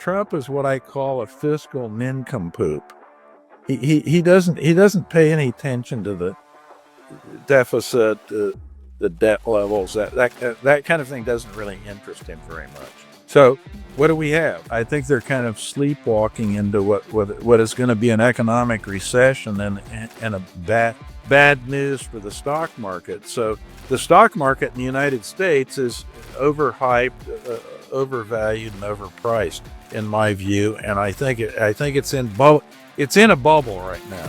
Trump is what I call a fiscal nincompoop. He doesn't pay any attention to the deficit, the debt levels. That kind of thing doesn't really interest him very much. So what do we have? I think they're kind of sleepwalking into what is going to be an economic recession and a bad news for the stock market. So the stock market in the United States is overhyped, overvalued, and overpriced, in my view. And I think it's in a bubble right now.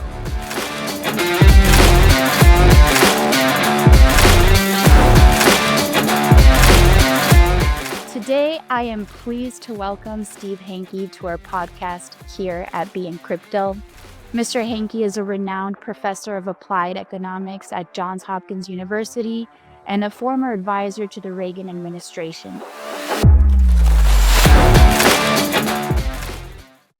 Today, I am pleased to welcome Steve Hanke to our podcast here at BeInCrypto. Mr. Hanke is a renowned professor of applied economics at Johns Hopkins University and a former advisor to the Reagan administration.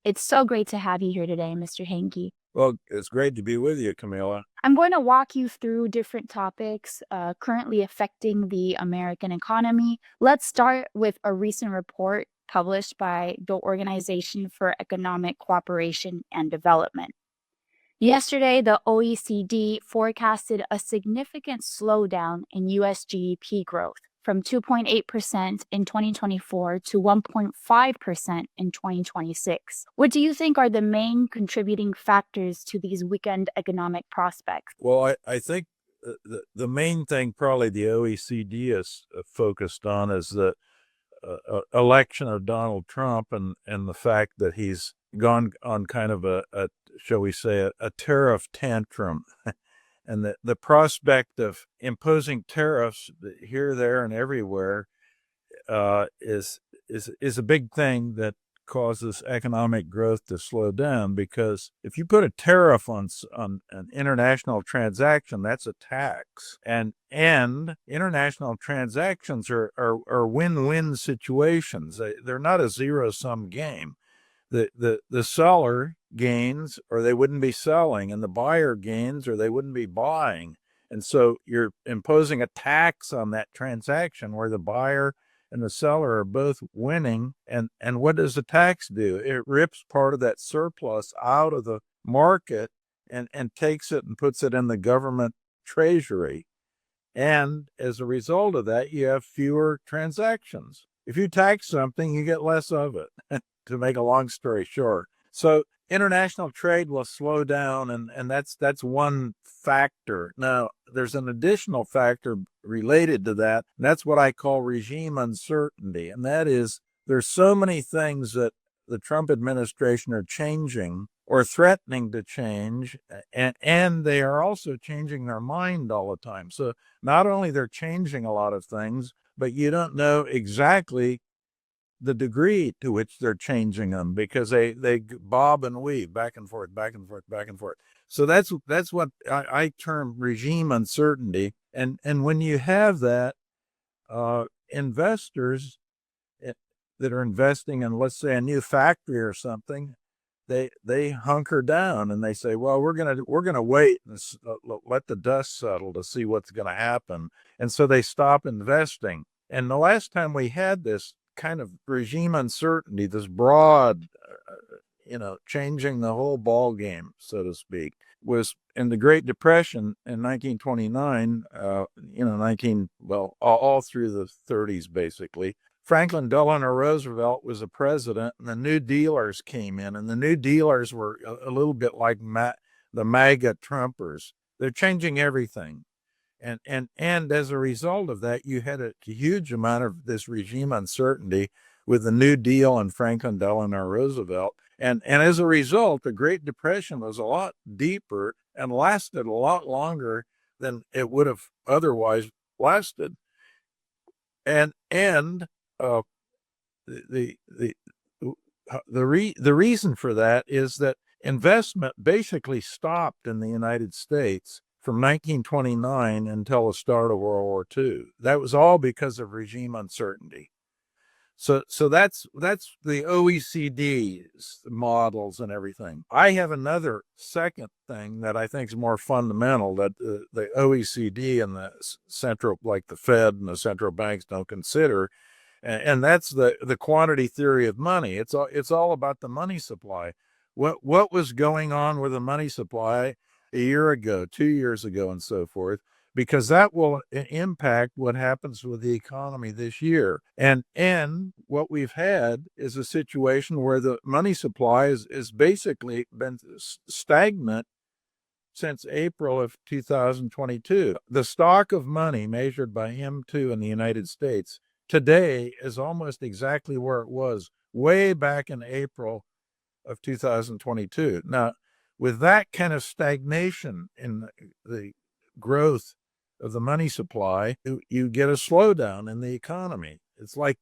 It's so great to have you here today, Mr. Hanke. Well, it's great to be with you, Camila. I'm going to walk you through different topics currently affecting the American economy. Let's start with a recent report published by the Organization for Economic Cooperation and Development. Yesterday, the OECD forecasted a significant slowdown in U.S. GDP growth from 2.8% in 2024 to 1.5% in 2026. What do you think are the main contributing factors to these weakened economic prospects? Well, I think the main thing probably the OECD is focused on is the election of Donald Trump and the fact that he's gone on kind of a shall we say, a tariff tantrum. And the prospect of imposing tariffs here, there, and everywhere is a big thing that causes economic growth to slow down. Because if you put a tariff on an international transaction, that's a tax, and international transactions are win-win situations. They're not a zero-sum game. The seller gains or they wouldn't be selling, and the buyer gains or they wouldn't be buying. And so you're imposing a tax on that transaction where the buyer and the seller are both winning. And what does the tax do? It rips part of that surplus out of the market and takes it and puts it in the government treasury. And as a result of that, you have fewer transactions. If you tax something, you get less of it, to make a long story short. So international trade will slow down, and that's one factor. Now, there's an additional factor related to that, and that's what I call regime uncertainty. And that is, there's so many things that the Trump administration are changing or threatening to change, and they are also changing their mind all the time. So not only they're changing a lot of things, but you don't know exactly the degree to which they're changing them, because they bob and weave back and forth, back and forth, back and forth. So that's what I term regime uncertainty. And when you have that, investors that are investing in, let's say, a new factory or something, they hunker down and they say, well, we're gonna wait and let the dust settle to see what's going to happen. And so they stop investing. And the last time we had this kind of regime uncertainty, this broad, changing the whole ball game, so to speak, was in the Great Depression in 1929, all through the 30s, basically. Franklin Delano Roosevelt was the president, and the New Dealers came in, and the New Dealers were a little bit like the MAGA Trumpers. They're changing everything. And as a result of that, you had a huge amount of this regime uncertainty with the New Deal and Franklin Delano Roosevelt. And as a result, the Great Depression was a lot deeper and lasted a lot longer than it would have otherwise lasted. And the reason for that is that investment basically stopped in the United States from 1929 until the start of World War II. That was all because of regime uncertainty. So that's the OECD's models and everything. I have another second thing that I think is more fundamental that the OECD and the central, like the Fed and the central banks, don't consider, And that's the quantity theory of money. It's all about the money supply. What was going on with the money supply a year ago, 2 years ago, and so forth, because that will impact what happens with the economy this year. And what we've had is a situation where the money supply is basically been stagnant since April of 2022. The stock of money measured by M2 in the United States today is almost exactly where it was way back in April of 2022. Now, with that kind of stagnation in the growth of the money supply, you get a slowdown in the economy. It's like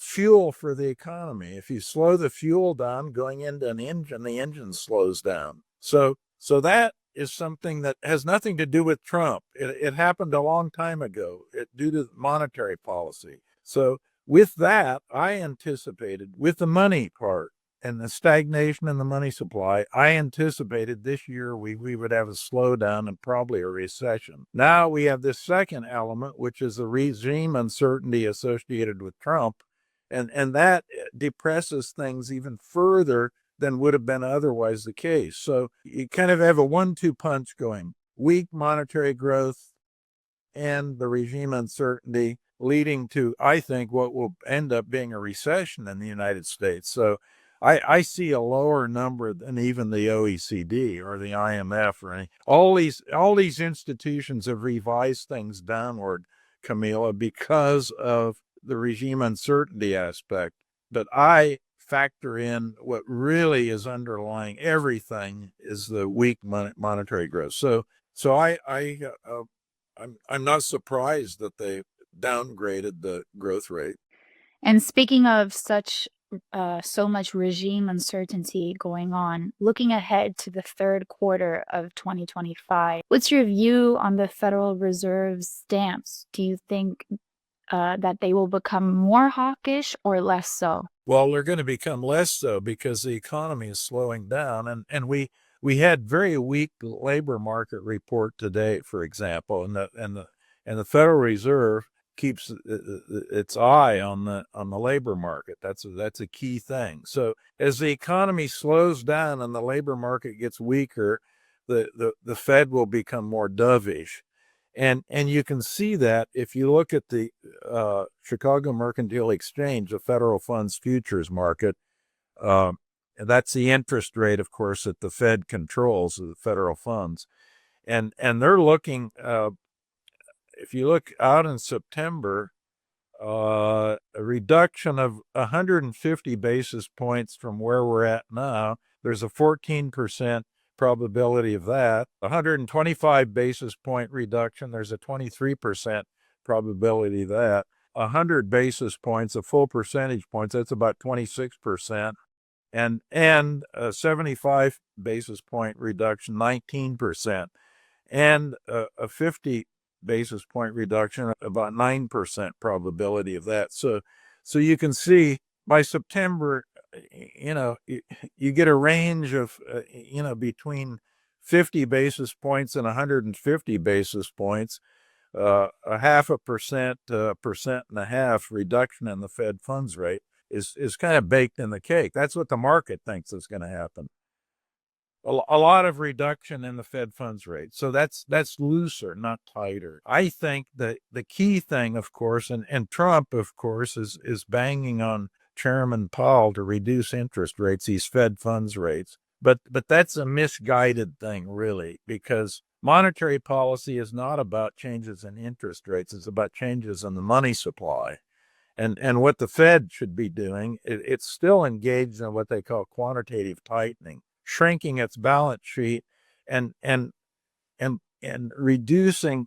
fuel for the economy. If you slow the fuel down going into an engine, the engine slows down. So that is something that has nothing to do with Trump. It happened a long time ago due to monetary policy. So with that, I anticipated, with the money part and the stagnation in the money supply, I anticipated this year we would have a slowdown and probably a recession. Now we have this second element, which is the regime uncertainty associated with Trump, and that depresses things even further than would have been otherwise the case. So you kind of have a 1-2 punch going: weak monetary growth and the regime uncertainty, leading to, I think, what will end up being a recession in the United States. So I see a lower number than even the OECD or the IMF or any. All these institutions have revised things downward, Camila, because of the regime uncertainty aspect. But I factor in what really is underlying everything is the weak monetary growth. So I'm not surprised that they downgraded the growth rate. And speaking of so much regime uncertainty going on, looking ahead to the third quarter of 2025, what's your view on the Federal Reserve's stance? Do you think that they will become more hawkish or less so? Well, they're going to become less so because the economy is slowing down, and we had very weak labor market report today, for example, and the Federal Reserve keeps its eye on the labor market. That's a key thing. So as the economy slows down and the labor market gets weaker, the Fed will become more dovish. And you can see that if you look at the Chicago Mercantile Exchange, the federal funds futures market. That's the interest rate, of course, that the Fed controls, the federal funds. And they're looking, if you look out in September, a reduction of 150 basis points from where we're at now. There's a 14% probability of that. 125 basis point reduction, there's a 23% probability of that. 100 basis points, a full percentage points, that's about 26%. And a 75 basis point reduction, 19%. And a 50 basis point reduction, about 9% probability of that. So you can see by September, you get a range of, between 50 basis points and 150 basis points, a 0.5%, 1.5% reduction in the Fed funds rate is kind of baked in the cake. That's what the market thinks is going to happen. A lot of reduction in the Fed funds rate. So that's looser, not tighter. I think that the key thing, of course, and Trump, of course, is banging on Chairman Powell to reduce interest rates, these Fed funds rates. But that's a misguided thing, really, because monetary policy is not about changes in interest rates. It's about changes in the money supply. And what the Fed should be doing, it's still engaged in what they call quantitative tightening, shrinking its balance sheet and reducing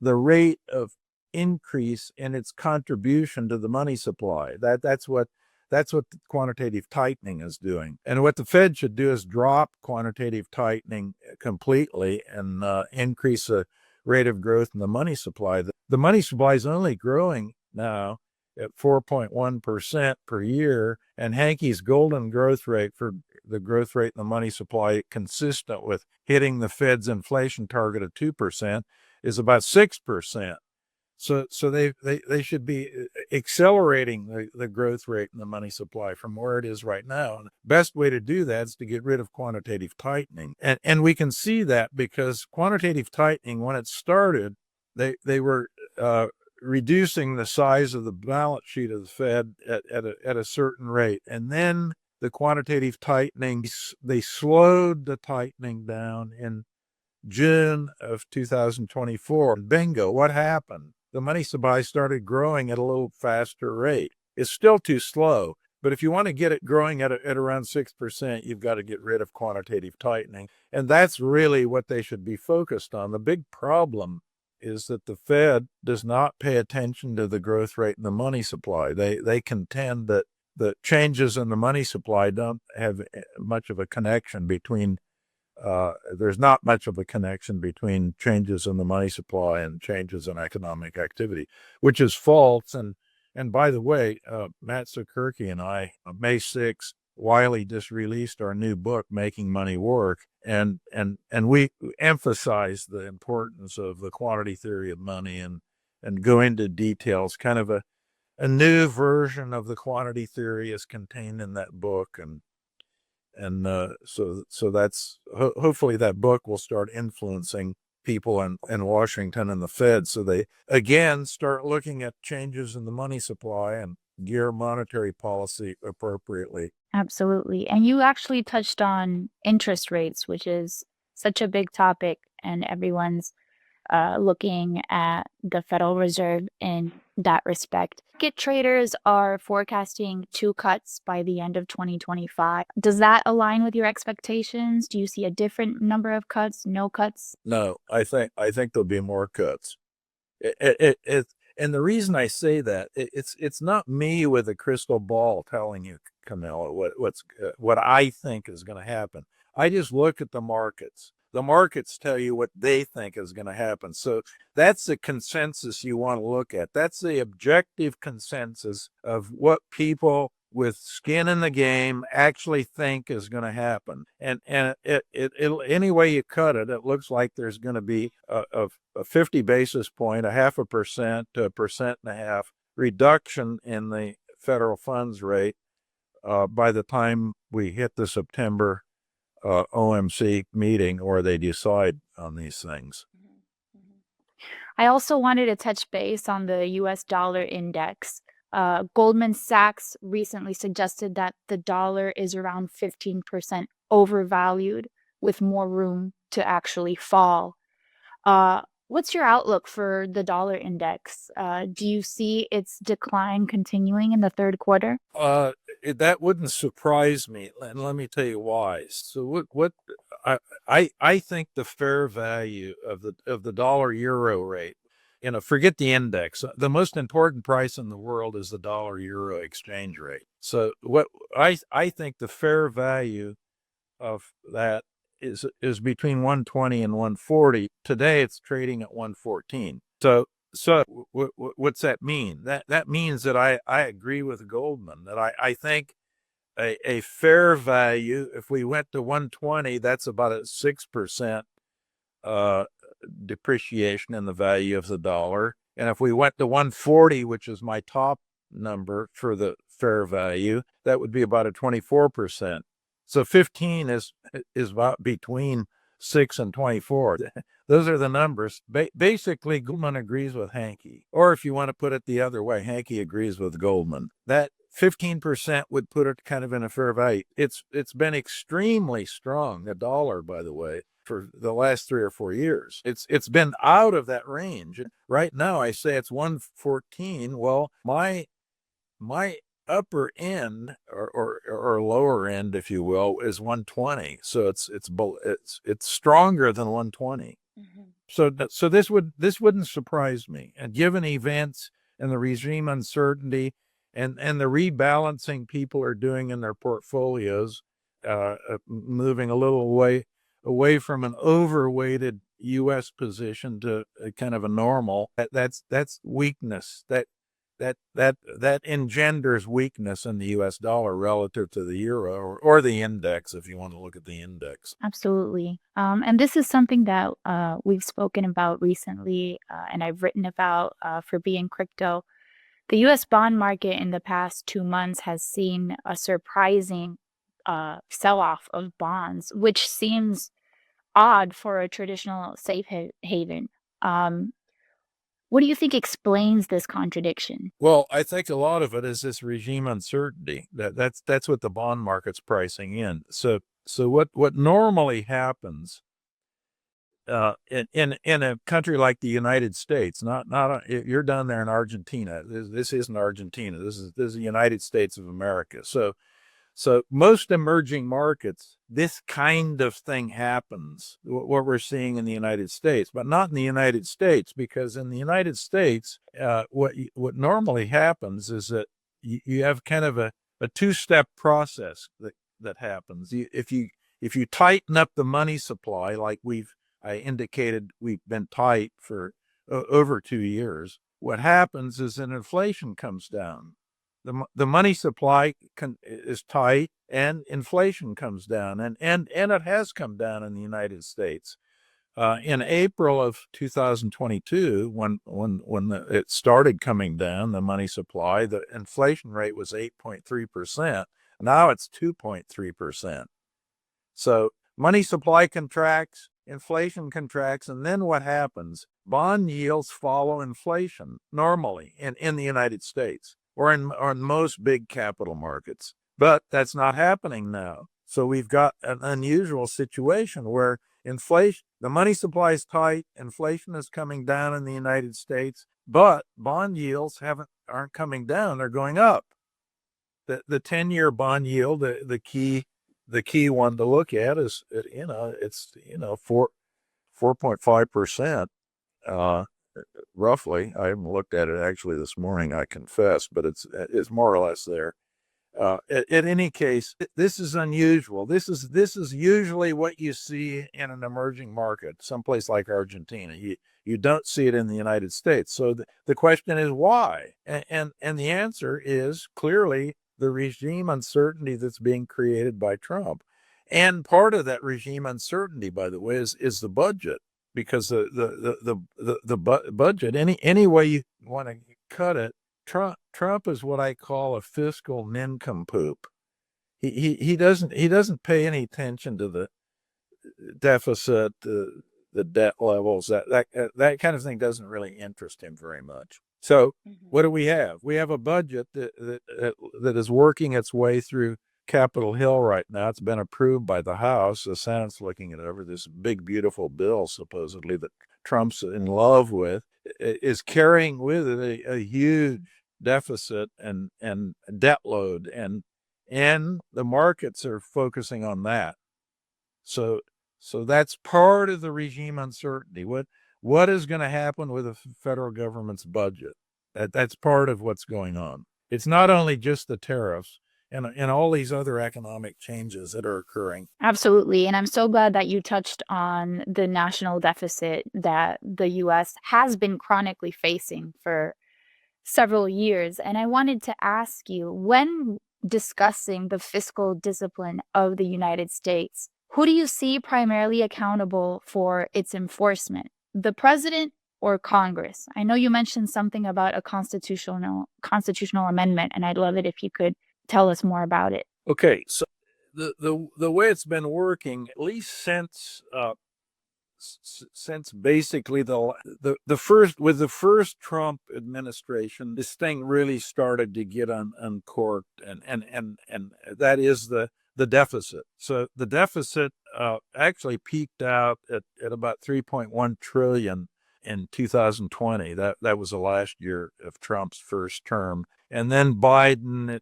the rate of increase in its contribution to the money supply. That's what quantitative tightening is doing. And what the Fed should do is drop quantitative tightening completely and increase the rate of growth in the money supply. The money supply is only growing now at 4.1% per year, and Hanke's golden growth rate for the growth rate in the money supply, consistent with hitting the Fed's inflation target of 2%, is about 6%. So they should be accelerating the growth rate in the money supply from where it is right now. And the best way to do that is to get rid of quantitative tightening. And we can see that because quantitative tightening, when it started, they were reducing the size of the balance sheet of the Fed at a certain rate. And then the quantitative tightening, they slowed the tightening down in June of 2024. Bingo, what happened? The money supply started growing at a little faster rate. It's still too slow, but if you want to get it growing at around 6%, you've got to get rid of quantitative tightening. And that's really what they should be focused on. The big problem is that the Fed does not pay attention to the growth rate in the money supply. They contend that the changes in the money supply don't have much of a connection between there's not much of a connection between changes in the money supply and changes in economic activity, which is false. And by the way, Matt Sakurki and I, May 6th, Wiley just released our new book, Making Money Work, and we emphasize the importance of the quantity theory of money and go into details. Kind of a new version of the quantity theory is contained in that book, and so that's hopefully that book will start influencing people in Washington and the Fed, so they again start looking at changes in the money supply and gear monetary policy appropriately. Absolutely. And you actually touched on interest rates, which is such a big topic, and everyone's looking at the Federal Reserve in that respect. Market traders are forecasting 2 cuts by the end of 2025. Does that align with your expectations? Do you see a different number of cuts, no cuts? No, I think there'll be more cuts. And the reason I say that, it's not me with a crystal ball telling you, Camilla, what I think is going to happen. I just look at the markets. The markets tell you what they think is going to happen. So that's the consensus you want to look at. That's the objective consensus of what people with skin in the game actually think is going to happen. And it'll, any way you cut it, it looks like there's going to be a 50 basis point, 0.5% to 1.5% reduction in the federal funds rate by the time we hit the September OMC meeting, or they decide on these things. I also wanted to touch base on the US dollar index. Goldman Sachs recently suggested that the dollar is around 15% overvalued, with more room to actually fall. What's your outlook for the dollar index? Do you see its decline continuing in the third quarter? That wouldn't surprise me, and let me tell you why. So what I think the fair value of the dollar euro rate, forget the index. The most important price in the world is the dollar euro exchange rate. So what I think the fair value of that is between 120 and 140. Today it's trading at 114. So what's that mean? That means that I agree with Goldman, that I think a fair value, if we went to 120, that's about a 6% depreciation in the value of the dollar. And if we went to 140, which is my top number for the fair value, that would be about a 24%. So 15 is about between 6 and 24. Those are the numbers. Basically, Goldman agrees with Hanke. Or if you want to put it the other way, Hanke agrees with Goldman. That 15% would put it kind of in a fair value. It's been extremely strong, the dollar, by the way, for the last 3 or 4 years. It's been out of that range. Right now, I say it's 114. Well, my upper end or lower end, if you will, is 120. So it's stronger than 120. Mm-hmm. So this wouldn't surprise me. And given events and the regime uncertainty and the rebalancing people are doing in their portfolios, moving a little away from an overweighted U.S. position to a kind of a normal, that's weakness. that engenders weakness in the U.S. dollar relative to the euro or the index, if you want to look at the index. Absolutely. And this is something that we've spoken about recently, and I've written about for BeInCrypto. The US bond market in the past 2 months has seen a surprising sell off of bonds, which seems odd for a traditional haven. Um, what do you think explains this contradiction? Well, I think a lot of it is this regime uncertainty. That's what the bond market's pricing in. So what normally happens in a country like the United States, not you're down there in Argentina. This isn't Argentina. This is the United States of America. So most emerging markets, this kind of thing happens, what we're seeing in the United States, but not in the United States, because in the United States, what normally happens is that you have kind of a two-step process that happens. If you tighten up the money supply, like I indicated we've been tight for over 2 years, what happens is that inflation comes down. The money supply is tight and inflation comes down, and it has come down in the United States. In April of 2022, when it started coming down, the money supply, the inflation rate was 8.3%. Now it's 2.3%. So money supply contracts, inflation contracts, and then what happens? Bond yields follow inflation normally in the United States or in most big capital markets. But that's not happening now. So we've got an unusual situation where the money supply is tight, inflation is coming down in the United States, but bond yields aren't coming down, they're going up. The 10-year bond yield, the key one to look at is, it's 4.5%, roughly. I haven't looked at it actually this morning, I confess, but it's more or less there. In any case, this is unusual. This is usually what you see in an emerging market, someplace like Argentina. You don't see it in the United States. So the question is why? And the answer is clearly the regime uncertainty that's being created by Trump. And part of that regime uncertainty, by the way, is the budget, because the budget, any way you want to cut it, Trump is what I call a fiscal nincompoop. He doesn't pay any attention to the deficit, the debt levels. That kind of thing doesn't really interest him very much. So what do we have? We have a budget that is working its way through Capitol Hill right now. It's been approved by the House. The Senate's looking it over. This big, beautiful bill, supposedly, that Trump's in love with, is carrying with it a huge deficit and debt load, and the markets are focusing on that. So that's part of the regime uncertainty. What is going to happen with the federal government's budget? That's part of what's going on. It's not only just the tariffs and all these other economic changes that are occurring. Absolutely. And I'm so glad that you touched on the national deficit that the US has been chronically facing for several years. And I wanted to ask you, when discussing the fiscal discipline of the United States, who do you see primarily accountable for its enforcement? The president or Congress? I know you mentioned something about a constitutional amendment, and I'd love it if you could tell us more about it. Okay, so the way it's been working, at least since basically the first Trump administration, this thing really started to get uncorked, and that is the deficit. So the deficit actually peaked out at about 3.1 trillion in 2020. That was the last year of Trump's first term, and then Biden,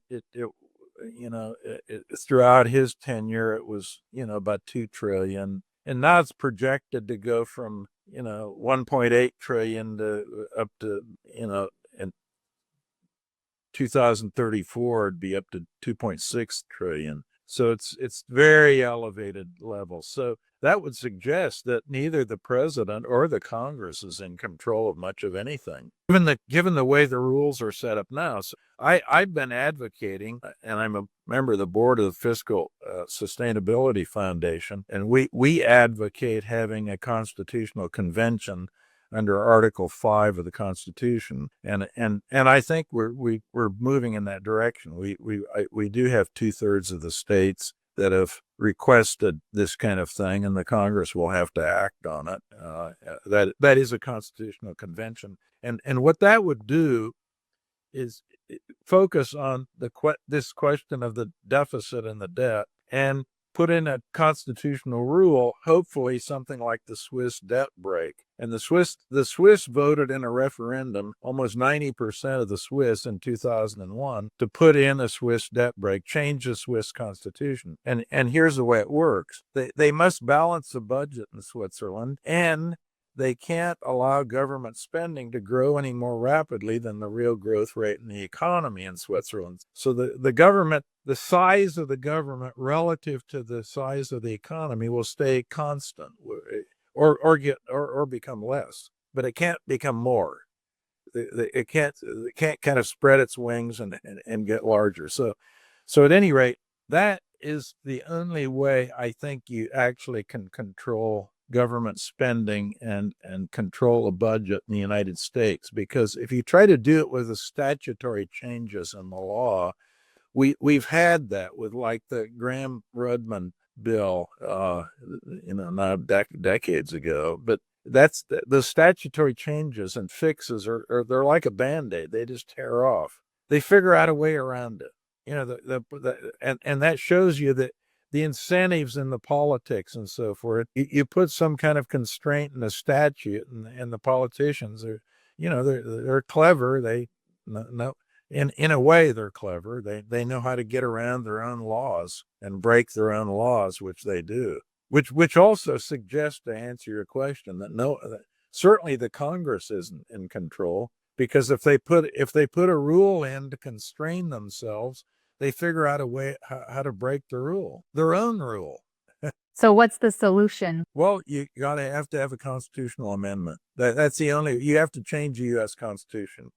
throughout his tenure, it was about 2 trillion, and now it's projected to go from 1.8 trillion to up to in 2034 it'd be up to 2.6 trillion. So it's very elevated levels. So that would suggest that neither the president or the Congress is in control of much of anything, given the way the rules are set up now. So I've been advocating, and I'm a member of the board of the Fiscal Sustainability Foundation, and we advocate having a constitutional convention under Article 5 of the Constitution, and I think we're moving in that direction. We do have 2/3 of the states that have requested this kind of thing, and the Congress will have to act on it. That is a constitutional convention, and what that would do is focus on this question of the deficit and the debt, and put in a constitutional rule, hopefully something like the Swiss debt break. And the Swiss voted in a referendum, almost 90% of the Swiss in 2001, to put in a Swiss debt break, change the Swiss constitution. And here's the way it works. They must balance the budget in Switzerland, and they can't allow government spending to grow any more rapidly than the real growth rate in the economy in Switzerland. So the size of the government relative to the size of the economy will stay constant, or become less, but it can't become more. It can't kind of spread its wings and get larger. So at any rate, that is the only way I think you actually can control government spending and control a budget in the United States. Because if you try to do it with the statutory changes in the law, we've had that with like the Graham-Rudman bill, not decades ago, but that's the statutory changes and fixes are they're like a Band-Aid. They just tear off. They figure out a way around it. And that shows you that the incentives in the politics and so forth, you put some kind of constraint in the statute, and the politicians are, they're clever. They no. In a way, they're clever. They know how to get around their own laws and break their own laws, which they do. Which also suggests, to answer your question, that certainly the Congress isn't in control, because if they put a rule in to constrain themselves, they figure out a way how to break the rule, their own rule. So what's the solution? Well, you have to have a constitutional amendment. That's the only. You have to change the U.S. Constitution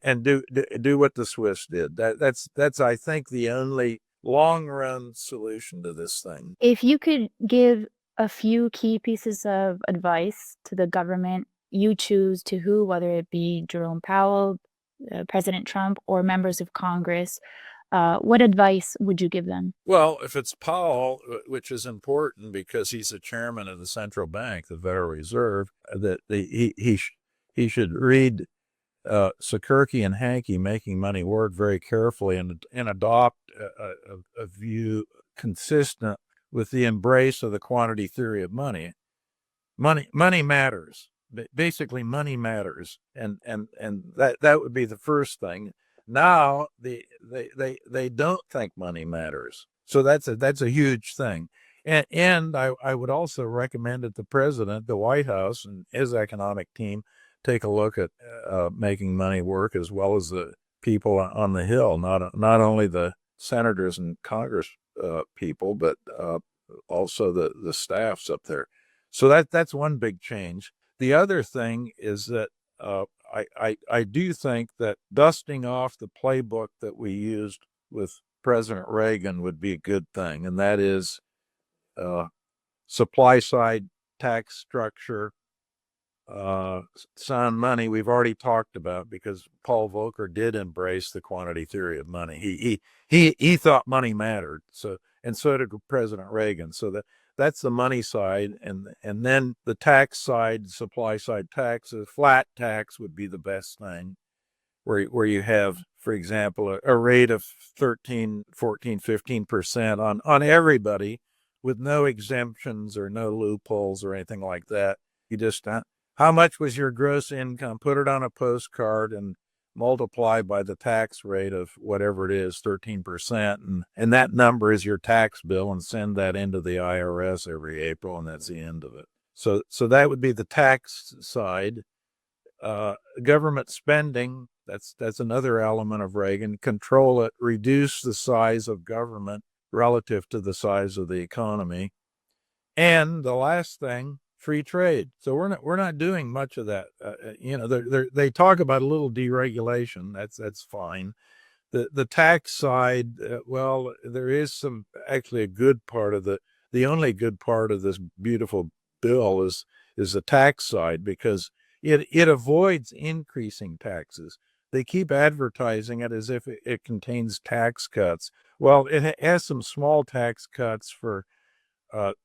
and do what the Swiss did. That's I think the only long run solution to this thing. If you could give a few key pieces of advice to the government, you choose to who, whether it be Jerome Powell, President Trump, or members of Congress, what advice would you give them? Well, if it's Powell, which is important because he's the chairman of the central bank, the Federal Reserve, that he should read Sakurki and Hanke, Making Money Work, very carefully, and adopt a view consistent with the embrace of the quantity theory of money. Money matters. Basically, money matters, and that would be the first thing. Now they don't think money matters, so that's a huge thing. And I would also recommend that the president, the White House, and his economic team take a look at making money work, as well as the people on the Hill, not only the senators and Congress people, but also the staffs up there. So that's one big change. The other thing is that I do think that dusting off the playbook that we used with President Reagan would be a good thing, and that is supply side tax structure, sound money. We've already talked about, because Paul Volcker did embrace the quantity theory of money. He thought money mattered. So did President Reagan. So that's the money side, and then the tax side, supply side taxes, flat tax would be the best thing, where you have, for example, a rate of 13, 14, 15% on everybody, with no exemptions or no loopholes or anything like that. You just, how much was your gross income? Put it on a postcard and multiply by the tax rate of whatever it is, 13%, and that number is your tax bill, and send that into the IRS every April, and that's the end of it. So that would be the tax side. Government spending, that's another element of Reagan. Control it, reduce the size of government, relative to the size of the economy. And the last thing, free trade. So we're not doing much of that. They talk about a little deregulation. That's fine. The tax side, well, there is some actually a good part of the only good part of this beautiful bill is the tax side, because it avoids increasing taxes. They keep advertising it as if it contains tax cuts. Well, it has some small tax cuts for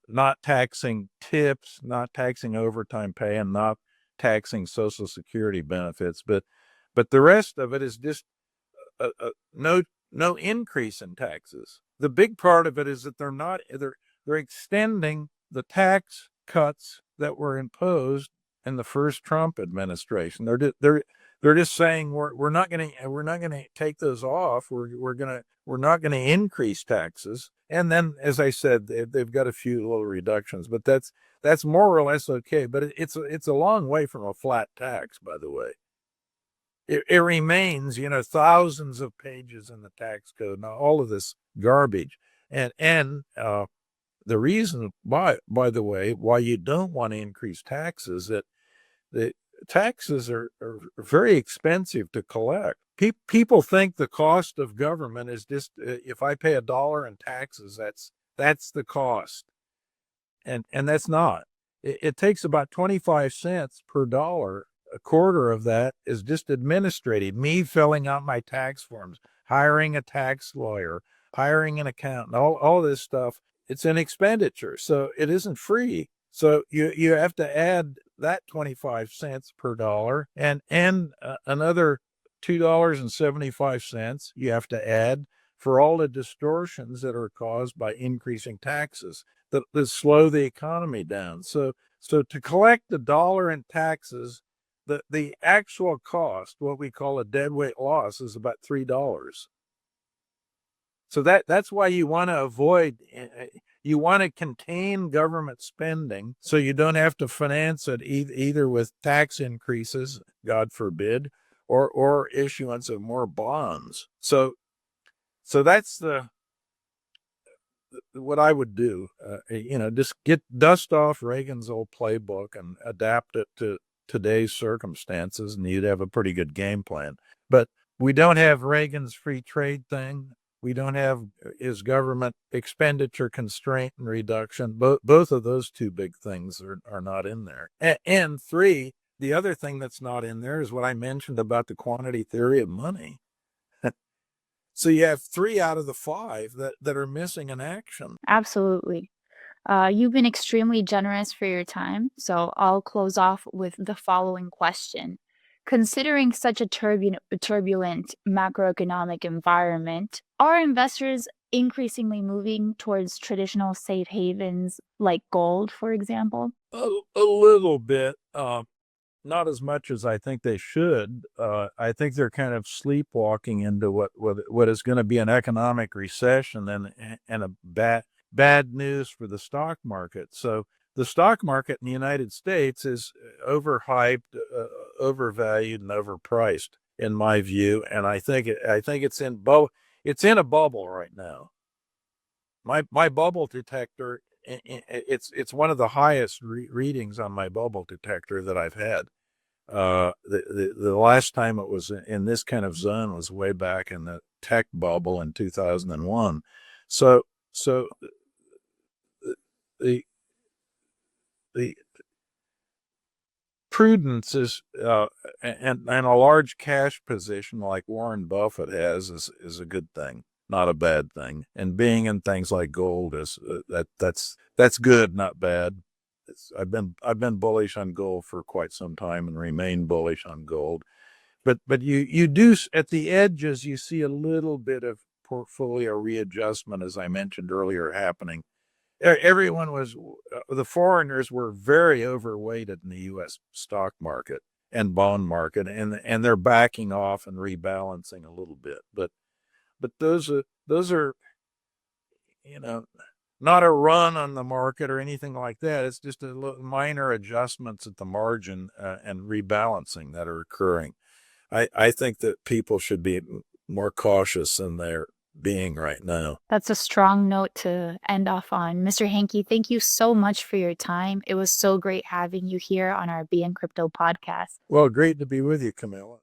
not taxing tips, not taxing overtime pay, and not taxing Social Security benefits. But the rest of it is just no increase in taxes. The big part of it is that they're extending the tax cuts that were imposed in the first Trump administration. They're just saying we're not going to take those off. We're not going to increase taxes. And then, as I said, they've got a few little reductions, but that's more or less okay. But it's a long way from a flat tax, by the way. It remains, thousands of pages in the tax code, now all of this garbage, and the reason, by the way, why you don't want to increase taxes, that the taxes are very expensive to collect. People think the cost of government is just if I pay $1 in taxes, that's the cost, and that's not. It takes about 25 cents per dollar. A quarter of that is just administrative, me filling out my tax forms, hiring a tax lawyer, hiring an accountant, all this stuff. It's an expenditure, so it isn't free. So you have to add that 25 cents per dollar and another $2.75 you have to add for all the distortions that are caused by increasing taxes that slow the economy down. So to collect $1 in taxes, the actual cost, what we call a deadweight loss, is about $3. So that's why you want to contain government spending so you don't have to finance it either with tax increases, God forbid, or issuance of more bonds. So that's what I would do. Just dust off Reagan's old playbook and adapt it to today's circumstances, and you'd have a pretty good game plan. But we don't have Reagan's free trade thing. We don't have his government expenditure constraint and reduction. Both of those two big things are not in there. And three, the other thing that's not in there is what I mentioned about the quantity theory of money. So you have 3 out of the 5 that are missing in action. Absolutely. You've been extremely generous for your time, so I'll close off with the following question. Considering such a turbulent macroeconomic environment, are investors increasingly moving towards traditional safe havens like gold, for example? A little bit. Not as much as I think they should. I think they're kind of sleepwalking into what is going to be an economic recession and a bad news for the stock market. So the stock market in the United States is overhyped, overvalued, and overpriced, in my view. And I think it's in a bubble right now. My bubble detector, it's one of the highest readings on my bubble detector that I've had. The last time it was in this kind of zone was way back in the tech bubble in 2001. So the prudence is and a large cash position like Warren Buffett has is a good thing, not a bad thing. And being in things like gold is that's good, not bad. I've been bullish on gold for quite some time and remain bullish on gold. But you do, at the edges, you see a little bit of portfolio readjustment, as I mentioned earlier, happening. The foreigners were very overweighted in the U.S. stock market and bond market, and they're backing off and rebalancing a little bit. But those are not a run on the market or anything like that. It's just a minor adjustments at the margin and rebalancing that are occurring. I think that people should be more cautious than being right now. That's a strong note to end off on. Mr. Hanke, thank you so much for your time. It was so great having you here on our Be in Crypto podcast. Well, great to be with you, Camilla.